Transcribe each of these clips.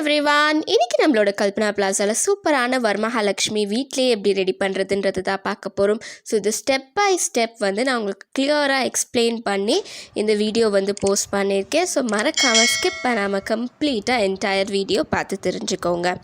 Everyone, இன்னைக்கு நம்மளோட கல்பனா பிளாஸாவில் சூப்பரான வரமகாலட்சுமி வீட்டிலே எப்படி ரெடி பண்ணுறதுன்றது தான் பார்க்க போகிறோம். ஸோ இது ஸ்டெப் பை ஸ்டெப் வந்து நான் உங்களுக்கு கிளியராக எக்ஸ்பிளைன் பண்ணி இந்த வீடியோ வந்து போஸ்ட் பண்ணியிருக்கேன். ஸோ மறக்காமல் ஸ்கிப் பண்ணாமல் கம்ப்ளீட்டாக என்டையர் வீடியோ பார்த்து தெரிஞ்சுக்கோங்க.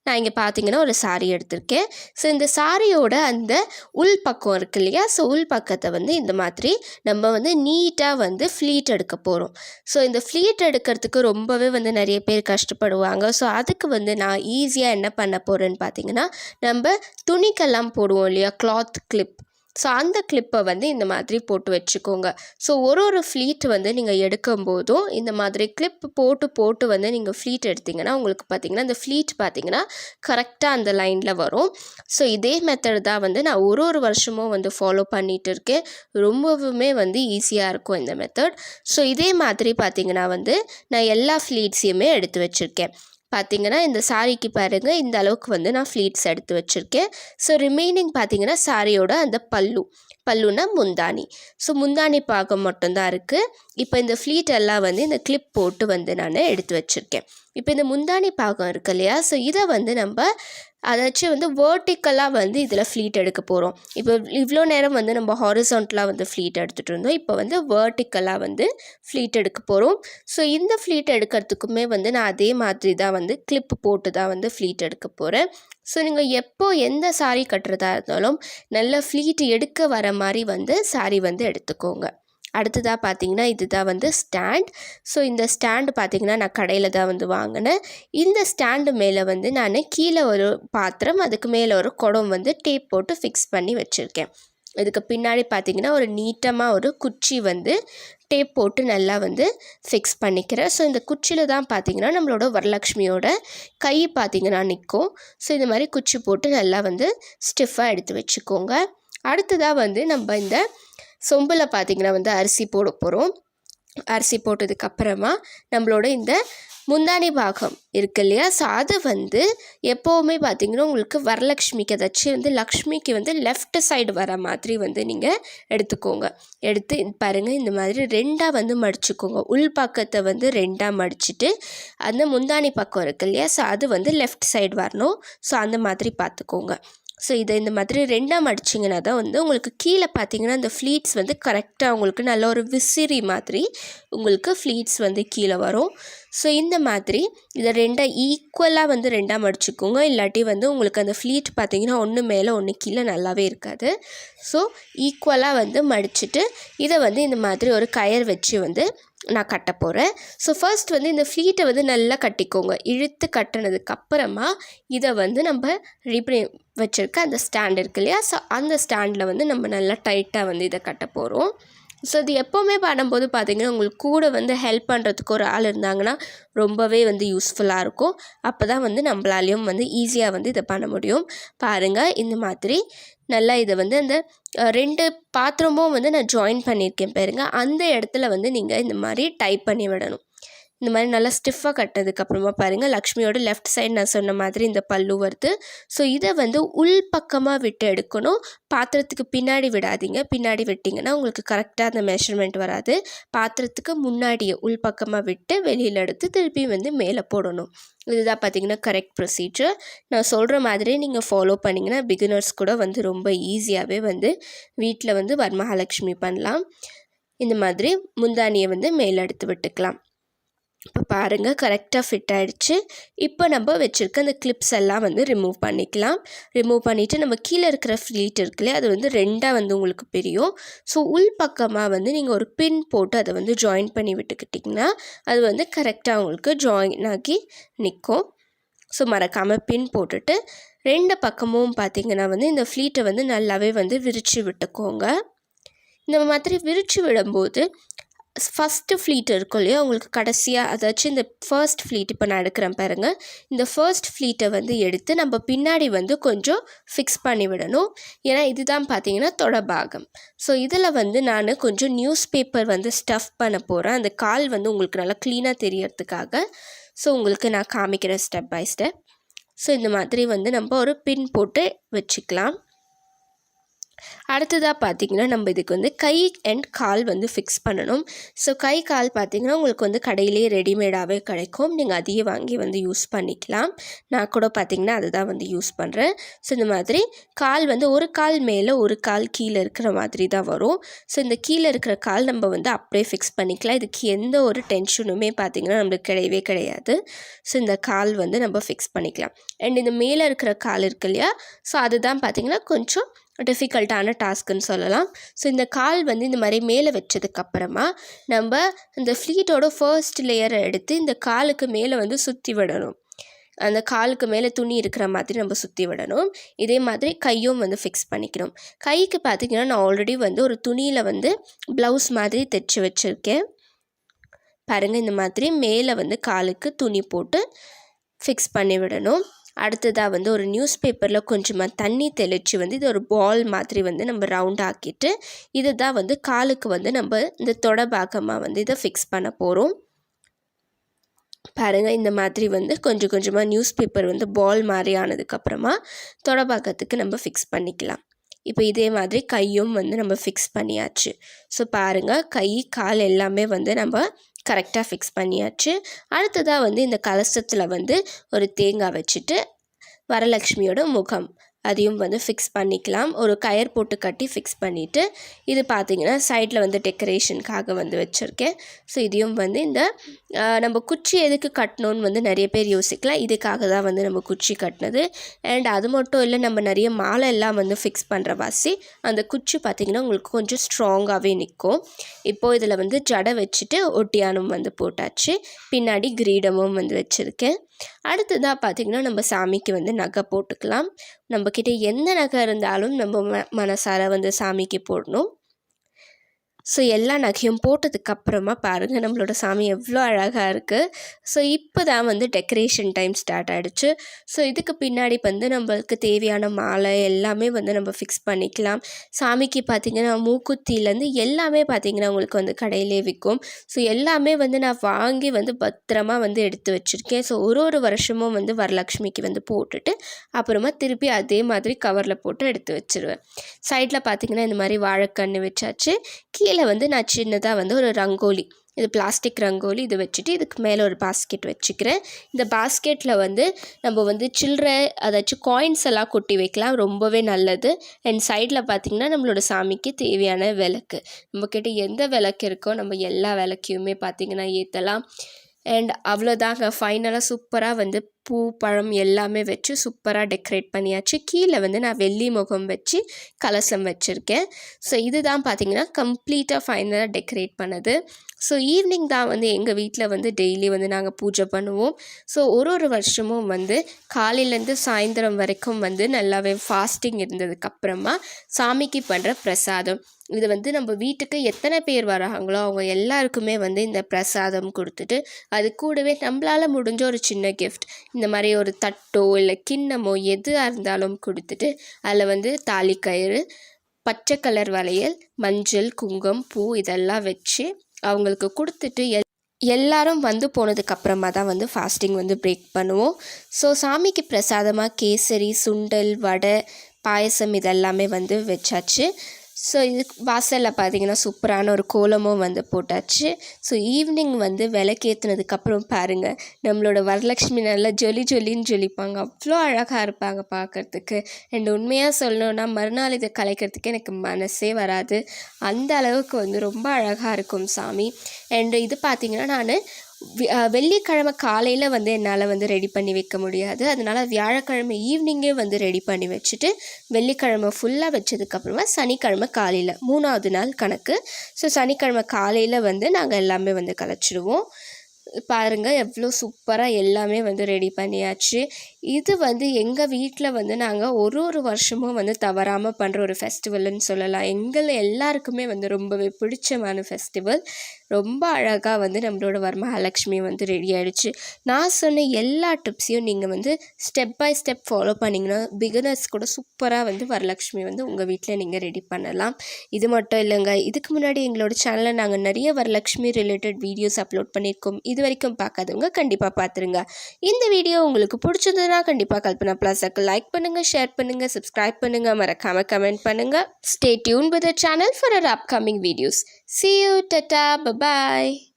நான் இங்கே பார்த்தீங்கன்னா ஒரு சாரீ எடுத்திருக்கேன். ஸோ இந்த சாரியோட அந்த உள் பக்கம் இருக்கு இல்லையா, ஸோ உள் பக்கத்தை வந்து இந்த மாதிரி நம்ம வந்து நீட்டாக வந்து ஃப்ளீட் எடுக்க போகிறோம். ஸோ இந்த ஃப்ளீட் எடுக்கிறதுக்கு ரொம்பவே வந்து நிறைய பேர் கஷ்டப்படுவாங்க. ஸோ அதுக்கு வந்து நான் ஈஸியாக என்ன பண்ண போகிறேன்னு பார்த்தீங்கன்னா, நம்ம துணிக்கெல்லாம் போடுவோம் இல்லையா, கிளாத் கிளிப். ஸோ அந்த கிளிப்பை வந்து இந்த மாதிரி போட்டு வச்சுக்கோங்க. ஸோ ஒரு ஃப்ளீட் வந்து நீங்கள் எடுக்கும்போதும் இந்த மாதிரி கிளிப் போட்டு வந்து நீங்கள் ஃப்ளீட் எடுத்திங்கன்னா உங்களுக்கு பார்த்திங்கன்னா இந்த ஃப்ளீட் பார்த்திங்கன்னா கரெக்டாக அந்த லைனில் வரும். ஸோ இதே மெத்தட் தான் வந்து நான் ஒரு வருஷமும் வந்து ஃபாலோ பண்ணிகிட்டு இருக்கேன். ரொம்பவுமே வந்து ஈஸியாக இருக்கும் இந்த மெத்தட். ஸோ இதே மாதிரி பார்த்திங்கன்னா வந்து நான் எல்லா ஃப்ளீட்ஸையுமே எடுத்து வச்சுருக்கேன். பார்த்திங்கன்னா இந்த சாரிக்கு பாருங்கள், இந்த அளவுக்கு வந்து நான் ஃப்ளீட்ஸ் எடுத்து வச்சுருக்கேன். ஸோ ரிமைனிங் பார்த்திங்கன்னா சாரியோட அந்த பல்லுனா முந்தானி. ஸோ முந்தானி பாகம் மட்டும்தான் இருக்குது. இப்போ இந்த ஃப்ளீட் எல்லாம் வந்து இந்த கிளிப் போட்டு வந்து நான் எடுத்து வச்சுருக்கேன். இப்போ இந்த முந்தானி பாகம் இருக்கு இல்லையா, ஸோ இதை வந்து நம்ம அதாச்சும் வந்து வேர்ட்டிக்கலாக வந்து இதில் ஃப்ளீட் எடுக்க போகிறோம். இப்போ இவ்வளோ நேரம் வந்து நம்ம ஹாரிசான்டலாக வந்து ஃப்ளீட் எடுத்துகிட்டு இருந்தோம். இப்போ வந்து வேர்ட்டிக்கலாக வந்து ஃப்ளீட் எடுக்க போகிறோம். ஸோ இந்த ஃப்ளீட் எடுக்கிறதுக்குமே வந்து நான் அதே மாதிரி தான் வந்து கிளிப் போட்டு தான் வந்து ஃப்ளீட் எடுக்க போகிறேன். ஸோ நீங்கள் எந்த சாரீ கட்டுறதா இருந்தாலும் நல்ல ஃப்ளீட் எடுக்க வர மாதிரி வந்து சாரீ வந்து எடுத்துக்கோங்க. அடுத்ததாக பார்த்தீங்கன்னா இதுதான் வந்து ஸ்டாண்ட். ஸோ இந்த ஸ்டாண்டு பார்த்திங்கன்னா நான் கடையில் தான் வந்து வாங்கினேன். இந்த ஸ்டாண்டு மேலே வந்து நான் கீழே ஒரு பாத்திரம், அதுக்கு மேலே ஒரு குடம் வந்து டேப் போட்டு ஃபிக்ஸ் பண்ணி வச்சுருக்கேன். இதுக்கு பின்னாடி பார்த்திங்கன்னா ஒரு நீட்டமாக ஒரு குச்சி வந்து டேப் போட்டு நல்லா வந்து ஃபிக்ஸ் பண்ணிக்கிறேன். ஸோ இந்த குச்சியில் தான் பார்த்திங்கன்னா நம்மளோட வரலக்ஷ்மியோட கை பார்த்திங்கன்னா நிற்கும். ஸோ இந்த மாதிரி குச்சி போட்டு நல்லா வந்து ஸ்டிஃபாக எடுத்து வச்சுக்கோங்க. அடுத்ததாக வந்து நம்ம இந்த சொம்பில் பார்த்திங்கன்னா வந்து அரிசி போட போகிறோம். அரிசி போட்டதுக்கப்புறமா நம்மளோட இந்த முந்தானி பாகம் இருக்கு இல்லையா, ஸோ அது வந்து எப்போவுமே பார்த்திங்கன்னா உங்களுக்கு வரலக்ஷ்மிக்கு ஏதாச்சும் வந்து லக்ஷ்மிக்கு வந்து லெஃப்ட் சைடு வர மாதிரி வந்து நீங்கள் எடுத்துக்கோங்க. எடுத்து பாருங்கள், இந்த மாதிரி ரெண்டாக வந்து மடிச்சுக்கோங்க. உள் பக்கத்தை வந்து ரெண்டாக மடிச்சுட்டு அந்த முந்தானி பக்கம் இருக்கு இல்லையா, ஸோ அது வந்து லெஃப்ட் சைடு வரணும். ஸோ அந்த மாதிரி பார்த்துக்கோங்க. ஸோ இதை இந்த மாதிரி ரெண்டாக மடிச்சிங்கன்னா தான் வந்து உங்களுக்கு கீழே பார்த்தீங்கன்னா இந்த ஃப்ளீட்ஸ் வந்து கரெக்டாக உங்களுக்கு நல்ல ஒரு விசிறி மாதிரி உங்களுக்கு ஃப்ளீட்ஸ் வந்து கீழே வரும். ஸோ இந்த மாதிரி இதை ரெண்டாக ஈக்குவலாக வந்து ரெண்டாக மடிச்சுக்கோங்க. இல்லாட்டி வந்து உங்களுக்கு அந்த ஃப்ளீட் பார்த்திங்கன்னா ஒன்று மேலே ஒன்று கீழே நல்லாவே இருக்காது. ஸோ ஈக்குவலாக வந்து மடிச்சுட்டு இதை வந்து இந்த மாதிரி ஒரு கயர் வச்சு வந்து நான் கட்ட போகிறேன். ஸோ ஃபர்ஸ்ட் வந்து இந்த ஃப்ளீட்டை வந்து நல்லா கட்டிக்கோங்க. இழுத்து கட்டினதுக்கப்புறமா இதை வந்து நம்ம ரெடி பண்ணி வச்சுருக்க அந்த ஸ்டாண்ட் இருக்கு இல்லையா, ஸோ அந்த ஸ்டாண்டில் வந்து நம்ம நல்லா டைட்டாக வந்து இதை கட்ட போகிறோம். ஸோ இது எப்போவுமே பண்ணும்போது பார்த்திங்கன்னா உங்களுக்கு கூட வந்து ஹெல்ப் பண்ணுறதுக்கு ஒரு ஆள் இருந்தாங்கன்னா ரொம்பவே வந்து யூஸ்ஃபுல்லாக இருக்கும். அப்போ தான் வந்து நம்மளாலையும் வந்து ஈஸியாக வந்து இதை பண்ண முடியும். பாருங்கள், இந்த மாதிரி நல்லா இதை வந்து அந்த 2 பாத்திரமும் வந்து நான் ஜாயின் பண்ணியிருக்கேன் பாருங்கள். அந்த இடத்துல வந்து நீங்கள் இந்த மாதிரி டைப் பண்ணி விடணும். இந்த மாதிரி நல்லா ஸ்டிஃபாக கட்டினதுக்கப்புறமா பாருங்கள், லக்ஷ்மியோட லெஃப்ட் சைடு நான் சொன்ன மாதிரி இந்த பல்லு வருது. ஸோ இதை வந்து உள் பக்கமாக விட்டு எடுக்கணும். பாத்திரத்துக்கு பின்னாடி விடாதீங்க. பின்னாடி விட்டிங்கன்னா உங்களுக்கு கரெக்டாக அந்த மெஷர்மெண்ட் வராது. பாத்திரத்துக்கு முன்னாடியே உள் பக்கமாக விட்டு வெளியில் எடுத்து திருப்பி வந்து மேலே போடணும். இதுதான் பார்த்திங்கன்னா கரெக்ட் ப்ரொசீஜர். நான் சொல்கிற மாதிரி நீங்கள் ஃபாலோ பண்ணிங்கன்னா பிகினர்ஸ் கூட வந்து ரொம்ப ஈஸியாகவே வந்து வீட்டில் வந்து வரமகாலட்சுமி பண்ணலாம். இந்த மாதிரி முந்தானியை வந்து மேலே எடுத்து விட்டுக்கலாம். இப்போ பாருங்கள், கரெக்டாக ஃபிட் ஆகிடுச்சு. இப்போ நம்ம வச்சுருக்க அந்த கிளிப்ஸ் எல்லாம் வந்து ரிமூவ் பண்ணிக்கலாம். ரிமூவ் பண்ணிவிட்டு நம்ம கீழே இருக்கிற ஃப்ளீட் இருக்குல்லையே, அது வந்து ரெண்டாக வந்து உங்களுக்கு பிரியும். ஸோ உள் பக்கமாக வந்து நீங்கள் ஒரு பின் போட்டு அதை வந்து ஜாயின் பண்ணி விட்டுக்கிட்டிங்கன்னா அது வந்து கரெக்டாக உங்களுக்கு ஜாயின் ஆகி நிற்கும். ஸோ மறக்காமல் பின் போட்டுட்டு 2 பக்கமும் பார்த்திங்கன்னா வந்து இந்த ஃப்ளீட்டை வந்து நல்லாவே வந்து விரித்து விட்டுக்கோங்க. இந்த மாதிரி விரித்து விடும்போது ஃபஸ்ட்டு ஃப்ளீட் இருக்கும் இல்லையா, உங்களுக்கு கடைசியாக அதாச்சும் இந்த ஃபர்ஸ்ட் ஃப்ளீட் இப்போ நான் எடுக்கிறேன் பாருங்கள். இந்த ஃபர்ஸ்ட் ஃப்ளீட்டை வந்து எடுத்து நம்ம பின்னாடி வந்து கொஞ்சம் ஃபிக்ஸ் பண்ணி விடணும். ஏன்னா இதுதான் பார்த்திங்கன்னா தொடபாகம். ஸோ இதில் வந்து நான் கொஞ்சம் நியூஸ் பேப்பர் வந்து ஸ்டஃப் பண்ண போகிறேன். அந்த கால் வந்து உங்களுக்கு நல்லா க்ளீனாக தெரியறதுக்காக. ஸோ உங்களுக்கு நான் காமிக்கிறேன் ஸ்டெப் பை ஸ்டெப். ஸோ இந்த மாதிரி வந்து நம்ம ஒரு பின் போட்டு வச்சுக்கலாம். அடுத்ததாக பார்த்திங்கன்னா நம்ம இதுக்கு வந்து கை அண்ட் கால் வந்து ஃபிக்ஸ் பண்ணணும். ஸோ கை கால் பார்த்திங்கன்னா உங்களுக்கு வந்து கடையிலேயே ரெடிமேடாகவே கிடைக்கும். நீங்கள் அதையே வாங்கி வந்து யூஸ் பண்ணிக்கலாம். நான் கூட பார்த்திங்கன்னா அதுதான் வந்து யூஸ் பண்ணுறேன். ஸோ இந்த மாதிரி கால் வந்து ஒரு கால் மேலே ஒரு கால் கீழே இருக்கிற மாதிரி தான் வரும். ஸோ இந்த கீழே இருக்கிற கால் நம்ம வந்து அப்படியே ஃபிக்ஸ் பண்ணிக்கலாம். இதுக்கு எந்த ஒரு டென்ஷனுமே பார்த்திங்கன்னா நம்மளுக்கு கிடையவே கிடையாது. ஸோ இந்த கால் வந்து நம்ம ஃபிக்ஸ் பண்ணிக்கலாம். அண்ட் இந்த மேலே இருக்கிற கால் இருக்கு இல்லையா, ஸோ அதுதான் பார்த்திங்கன்னா கொஞ்சம் டிஃபிகல்ட்டான டாஸ்க்குன்னு சொல்லலாம். ஸோ இந்த கால் வந்து இந்த மாதிரி மேலே வச்சதுக்கப்புறமா நம்ம இந்த ஃப்ளீட்டோட ஃபர்ஸ்ட் லேயரை எடுத்து இந்த காலுக்கு மேலே வந்து சுற்றி விடணும். அந்த காலுக்கு மேலே துணி இருக்கிற மாதிரி நம்ம சுற்றி விடணும். இதே மாதிரி கையும் வந்து ஃபிக்ஸ் பண்ணிக்கணும். கைக்கு பார்த்திங்கன்னா நான் ஆல்ரெடி வந்து ஒரு துணியில் வந்து ப்ளவுஸ் மாதிரி தைச்சி வச்சுருக்கேன். பாருங்கள், இந்த மாதிரி மேலே வந்து காலுக்கு துணி போட்டு ஃபிக்ஸ் பண்ணி விடணும். அடுத்ததாக வந்து ஒரு நியூஸ் பேப்பரில் கொஞ்சமாக தண்ணி தெளித்து வந்து இது ஒரு பால் மாதிரி வந்து நம்ம ரவுண்ட் ஆக்கிட்டு இதை தான் வந்து காலுக்கு வந்து நம்ம இந்த தொடை பாகமாக வந்து இதை ஃபிக்ஸ் பண்ண போகிறோம். பாருங்கள், இந்த மாதிரி வந்து கொஞ்சம் கொஞ்சமாக நியூஸ் பேப்பர் வந்து பால் மாதிரி ஆனதுக்கப்புறமா தொடை பாகத்துக்கு நம்ம ஃபிக்ஸ் பண்ணிக்கலாம். இப்போ இதே மாதிரி கையும் வந்து நம்ம ஃபிக்ஸ் பண்ணியாச்சு. ஸோ பாருங்கள், கை கால் எல்லாமே வந்து நம்ம கரெக்டாக ஃபிக்ஸ் பண்ணியாச்சு. அடுத்ததாக வந்து இந்த கலசத்தில் வந்து ஒரு தேங்காய் வச்சுட்டு வரலக்ஷ்மியோட முகம் அதையும் வந்து ஃபிக்ஸ் பண்ணிக்கலாம். ஒரு கயர் போட்டு கட்டி ஃபிக்ஸ் பண்ணிவிட்டு இது பார்த்திங்கன்னா சைடில் வந்து டெக்கரேஷனுக்காக வந்து வச்சுருக்கேன். ஸோ இதையும் வந்து இந்த நம்ம குச்சி எதுக்கு கட்டணும்னு வந்து நிறைய பேர் யோசிக்கலாம். இதுக்காக தான் வந்து நம்ம குச்சி கட்டினது. அண்ட் அது மட்டும் இல்லை, நம்ம நிறைய மாலை எல்லாம் வந்து ஃபிக்ஸ் பண்ணுற வாசி அந்த குச்சி பார்த்திங்கன்னா உங்களுக்கு கொஞ்சம் ஸ்ட்ராங்காகவே நிற்கும். இப்போது இதில் வந்து ஜடை வச்சுட்டு ஒட்டியானம் வந்து போட்டாச்சு. பின்னாடி கிரீடமும் வந்து வச்சுருக்கேன். அடுத்ததாக பார்த்திங்கன்னா நம்ம சாமிக்கு வந்து நகை போட்டுக்கலாம். நம்மக்கிட்ட எந்த நகை இருந்தாலும் நம்ம மனசார வந்து சாமிக்கு போடணும். ஸோ எல்லா நகையும் போட்டதுக்கப்புறமா பாருங்கள் நம்மளோட சாமி எவ்வளோ அழகாக இருக்குது. ஸோ இப்போ தான் வந்து டெக்கரேஷன் டைம் ஸ்டார்ட் ஆகிடுச்சு. ஸோ இதுக்கு பின்னாடி வந்து நம்மளுக்கு தேவையான மாலை எல்லாமே வந்து நம்ம ஃபிக்ஸ் பண்ணிக்கலாம். சாமிக்கு பார்த்திங்கன்னா மூக்குத்திலேருந்து எல்லாமே பார்த்திங்கன்னா உங்களுக்கு வந்து கடையிலே விற்கும். ஸோ எல்லாமே வந்து நான் வாங்கி வந்து பத்திரமா வந்து எடுத்து வச்சுருக்கேன். ஸோ ஒரு வருஷமும் வந்து வரலக்ஷ்மிக்கு வந்து போட்டுட்டு அப்புறமா திருப்பி அதே மாதிரி கவரில் போட்டு எடுத்து வச்சுருவேன். சைடில் பார்த்திங்கன்னா இந்த மாதிரி வாழைக்கன்று வச்சாச்சு. கீழே வந்து நான் சின்னதாக வந்து ஒரு ரங்கோலி, இது பிளாஸ்டிக் ரங்கோலி, இது வச்சுட்டு இதுக்கு மேலே ஒரு பாஸ்கெட் வச்சுக்கிறேன். இந்த பாஸ்கெட்டில் வந்து நம்ம வந்து சில்லறை அதாச்சும் காயின்ஸ் எல்லாம் கொட்டி வைக்கலாம், ரொம்பவே நல்லது. அண்ட் சைடில் பார்த்திங்கன்னா நம்மளோட சாமிக்கு தேவையான விளக்கு, நம்மக்கிட்ட எந்த விளக்கு இருக்கோ நம்ம எல்லா விளக்கையுமே பார்த்திங்கன்னா ஏற்றலாம். அண்ட் அவ்வளோதாங்க, ஃபைனலாக சூப்பராக வந்து பூ பழம் எல்லாமே வச்சு சூப்பராக டெக்கரேட் பண்ணியாச்சு. கீழே வந்து நான் வெள்ளி முகம் வச்சு கலசம் வச்சுருக்கேன். ஸோ இதுதான் பார்த்திங்கன்னா கம்ப்ளீட்டாக ஃபைனலாக டெக்கரேட் பண்ணது. ஸோ ஈவினிங் தான் வந்து எங்கள் வீட்டில் வந்து டெய்லி வந்து நாங்கள் பூஜை பண்ணுவோம். ஸோ ஒரு வருஷமும் வந்து காலையிலேருந்து சாயந்தரம் வரைக்கும் வந்து நல்லாவே ஃபாஸ்டிங் இருந்ததுக்கப்புறமா சாமிக்கு பண்ணுற பிரசாதம் இது வந்து நம்ம வீட்டுக்கு எத்தனை பேர் வராங்களோ அவங்க எல்லாருக்குமே வந்து இந்த பிரசாதம் கொடுத்துட்டு அது கூடவே நம்மளால் முடிஞ்ச ஒரு சின்ன கிஃப்ட், இந்த மாதிரி ஒரு தட்டோ இல்லை கிண்ணமோ எதுவாக இருந்தாலும் கொடுத்துட்டு அதில் வந்து தாலிக்கயிறு, பச்சை கலர் வளையல், மஞ்சள், குங்குமம், பூ இதெல்லாம் வச்சு அவங்களுக்கு கொடுத்துட்டு எல்லாரும் வந்து போனதுக்கப்புறமா தான் வந்து ஃபாஸ்டிங் வந்து பிரேக் பண்ணுவோம். ஸோ சாமிக்கு பிரசாதமாக கேசரி, சுண்டல், வடை, பாயசம் இதெல்லாமே வந்து வச்சாச்சு. ஸோ இது வாசலில் பார்த்திங்கன்னா சூப்பரான ஒரு கோலமும் வந்து போட்டாச்சு. ஸோ ஈவினிங் வந்து விளக்கேற்றினதுக்கப்புறம் பாருங்கள் நம்மளோட வரலக்ஷ்மி நல்லா ஜொலின்னு ஜொலிப்பாங்க, அவ்வளோ அழகாக இருப்பாங்க பார்க்குறதுக்கு. அண்ட் உண்மையாக சொல்லணுன்னா மறுநாள் இதை கலைக்கிறதுக்கு எனக்கு மனசே வராது, அந்த அளவுக்கு வந்து ரொம்ப அழகாக இருக்கும் சாமி. அண்டு இது பார்த்திங்கன்னா நான் வெள்ளிக்கிழமை காலையில் வந்து என்னால் வந்து ரெடி பண்ணி வைக்க முடியாது, அதனால் வியாழக்கிழமை ஈவினிங்கே வந்து ரெடி பண்ணி வச்சுட்டு வெள்ளிக்கிழமை ஃபுல்லாக வச்சதுக்கப்புறமா சனிக்கிழமை காலையில் 3வது நாள் கணக்கு. ஸோ சனிக்கிழமை காலையில் வந்து நாங்கள் எல்லாமே வந்து கலைச்சிடுவோம். பாருங்கள் எவ்வளோ சூப்பராக எல்லாமே வந்து ரெடி பண்ணியாச்சு. இது வந்து எங்கள் வீட்டில் வந்து நாங்கள் ஒரு வருஷமும் வந்து தவறாமல் பண்ணுற ஒரு ஃபெஸ்டிவல்னு சொல்லலாம். எங்கள் எல்லாருக்குமே வந்து ரொம்பவே பிடிச்சமான ஃபெஸ்டிவல், ரொம்ப அழகாக வந்து நம்மளோட வரமகாலட்சுமி வந்து ரெடி ஆகிடுச்சு. நான் சொன்ன எல்லா டிப்ஸையும் நீங்கள் வந்து ஸ்டெப் பை ஸ்டெப் ஃபாலோ பண்ணிங்கன்னா பிகினர்ஸ் கூட சூப்பராக வந்து வரலட்சுமி வந்து உங்கள் வீட்டில் நீங்கள் ரெடி பண்ணலாம். இது மட்டும் இல்லைங்க, இதுக்கு முன்னாடி எங்களோட சேனலில் நாங்கள் நிறைய வரலட்சுமி ரிலேட்டட் வீடியோஸ் அப்லோட் பண்ணியிருக்கோம். இது வரைக்கும் பார்க்காதவங்க கண்டிப்பாக பார்த்துருங்க. இந்த வீடியோ உங்களுக்கு பிடிச்சதுன்னா கண்டிப்பாக கல்பனா பிளாஸாக்கு லைக் பண்ணுங்கள், ஷேர் பண்ணுங்கள், சப்ஸ்கிரைப் பண்ணுங்கள், மறக்காமல் கமெண்ட் பண்ணுங்கள். Stay tuned with the channel for our upcoming videos. See you, tata, bye bye.